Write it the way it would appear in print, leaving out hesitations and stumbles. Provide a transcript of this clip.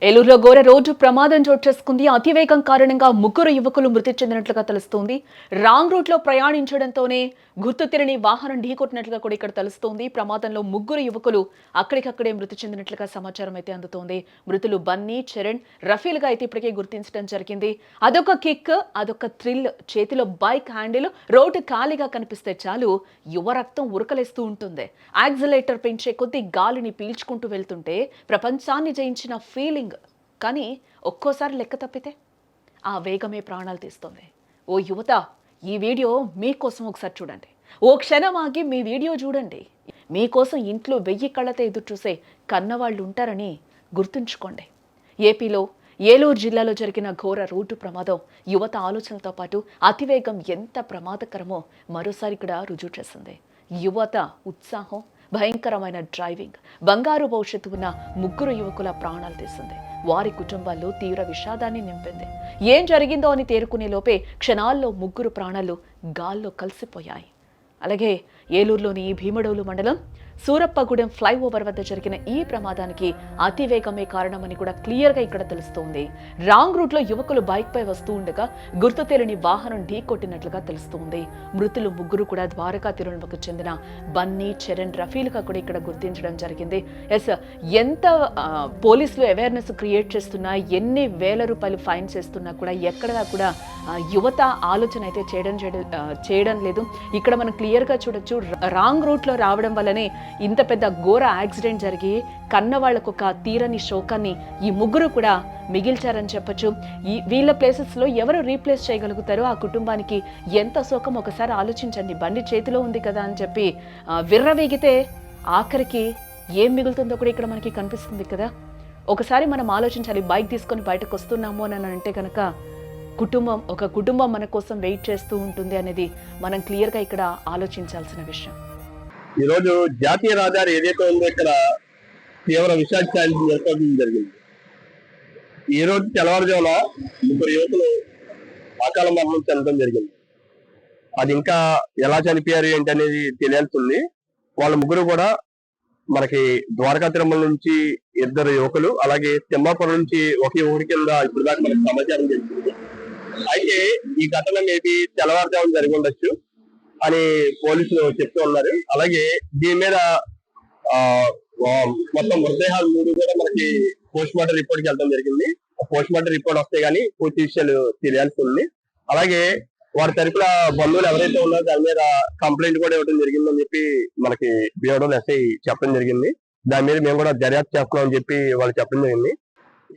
ఏలూరులో ఘోర రోడ్డు ప్రమాదం చోటు చేసుకుంది. అతివేగం కారణంగా ముగ్గురు యువకులు మృతి చెందినట్లుగా తెలుస్తోంది. రాంగ్ రూట్ లో ప్రయాణించడంతోనే గుర్తు తెలియని వాహనం ఢీకొట్టినట్లుగా కూడా ఇక్కడ తెలుస్తోంది. ప్రమాదంలో ముగ్గురు యువకులు అక్కడికక్కడే మృతి చెందినట్లుగా సమాచారం అయితే అందుతోంది. మృతులు బన్నీ, చరణ్, రఫీల్ గా అయితే ఇప్పటికే గుర్తించడం జరిగింది. అదొక కిక్, అదొక థ్రిల్. చేతిలో బైక్ హ్యాండిల్, రోడ్డు ఖాళీగా కనిపిస్తే చాలు యువ రక్తం ఉరకలేస్తూ ఉంటుంది. యాక్సిలేటర్ పెంచే కొద్దీ గాలిని పీల్చుకుంటూ వెళ్తుంటే ప్రపంచాన్ని జయించిన ఫీలింగ్. కానీ ఒక్కోసారి లెక్క తప్పితే ఆ వేగమే ప్రాణాలు తీస్తుంది. ఓ యువత, ఈ వీడియో మీకోసం ఒకసారి చూడండి. ఓ క్షణం ఆగి మీ వీడియో చూడండి. మీకోసం ఇంట్లో 1000 కళ్ళతో ఎదురు చూసే కన్నవాళ్ళు ఉంటారని గుర్తుంచుకోండి. ఏపీలో ఏలూరు జిల్లాలో జరిగిన ఘోర రోడ్డు ప్రమాదం యువత ఆలోచనలతో పాటు అతివేగం ఎంత ప్రమాదకరమో మరోసారి ఇక్కడ రుజువు చేసింది. యువత ఉత్సాహం, భయంకరమైన డ్రైవింగ్ బంగారు భవిష్యత్తు ఉన్న ముగ్గురు యువకుల ప్రాణాలు తీసింది. వారి కుటుంబాల్లో తీవ్ర విషాదాన్ని నింపింది. ఏం జరిగిందో అని తేరుకునే లోపే క్షణాల్లో ముగ్గురు ప్రాణాలు గాల్లో కలిసిపోయాయి. అలాగే ఏలూరులోని భీమడోలు మండలం సూరప్పగూడెం ఫ్లైఓవర్ వద్ద జరిగిన ఈ ప్రమాదానికి అతివేగమే కారణమని కూడా క్లియర్గా ఇక్కడ తెలుస్తోంది. రాంగ్ రూట్లో యువకులు బైక్ పై వస్తూ ఉండగా గుర్తు తెలియని వాహనం ఢీకొట్టినట్లుగా తెలుస్తోంది. మృతులు ముగ్గురు కూడా ద్వారకా తిరుమలకు చెందిన బన్నీ, చరణ్, రఫీల్గా కూడా ఇక్కడ గుర్తించడం జరిగింది. ఎంత పోలీసులు అవేర్నెస్ క్రియేట్ చేస్తున్నా, ఎన్ని వేల రూపాయలు ఫైన్ చేస్తున్నా కూడా ఎక్కడా కూడా యువత ఆలోచన అయితే చేయడం లేదు. ఇక్కడ మనం క్లియర్గా చూడొచ్చు, రాంగ్ రూట్లో రావడం వల్లనే ఇంత పెద్ద ఘోర యాక్సిడెంట్ జరిగి కన్న వాళ్లకు ఒక తీరని శోకాన్ని ఈ ముగ్గురు కూడా మిగిల్చారని చెప్పొచ్చు. వీళ్ళ ప్లేసెస్లో ఎవరు రీప్లేస్ చేయగలుగుతారో ఆ కుటుంబానికి ఎంత శోకం ఒకసారి ఆలోచించండి. బండి చేతిలో ఉంది కదా అని చెప్పి విర్రవీగితే ఆఖరికి ఏం మిగులుతుందో కూడా ఇక్కడ మనకి కనిపిస్తుంది కదా. ఒకసారి మనం ఆలోచించాలి. బైక్ తీసుకొని బయటకు వస్తున్నాము అని అంటే కనుక ఒక కుటుంబం మన కోసం వెయిట్ చేస్తూ ఉంటుంది అనేది మనం క్లియర్గా ఇక్కడ ఆలోచించాల్సిన విషయం. ఈరోజు జాతీయ రహదారి ఏదైతే ఉందో ఇక్కడ తీవ్ర విషాదాన్ని ఏర్పడడం జరిగింది. ఈ రోజు తెల్లవారుజామున ముగ్గురు యువకులు అకాల మరణం చెందడం జరిగింది. అది ఇంకా ఎలా చనిపోయారు ఏంటి అనేది తెలియాల్సింది. వాళ్ళ ముగ్గురు కూడా మనకి ద్వారకా తిరుమల నుంచి 2 యువకులు, అలాగే తిమ్మాపురం నుంచి ఒక యువకుడి కింద ఇప్పుడు దాకా మనకి సమాచారం తెలిసింది. అయితే ఈ ఘటన మేబీ తెల్లవారుజామున జరిగి ఉండొచ్చు అని పోలీసులు చెప్తూ ఉన్నారు. అలాగే దీని మీద మొత్తం మృతదేహాలు 3 కూడా మనకి పోస్ట్ మార్టం రిపోర్ట్కి వెళ్ళడం జరిగింది. పోస్ట్ మార్టం రిపోర్ట్ వస్తే గానీ పూర్తి విషయాలు తెలియాల్సి ఉంది. అలాగే వారి తరపున బంధువులు ఎవరైతే ఉన్నారో దాని మీద కంప్లైంట్ కూడా ఇవ్వడం జరిగిందని చెప్పి మనకి బీఆర్ఓ ఎస్ఐ చెప్పడం జరిగింది. దాని మీద మేము కూడా దర్యాప్తు చేస్తున్నాం అని చెప్పి వాళ్ళు చెప్పడం జరిగింది.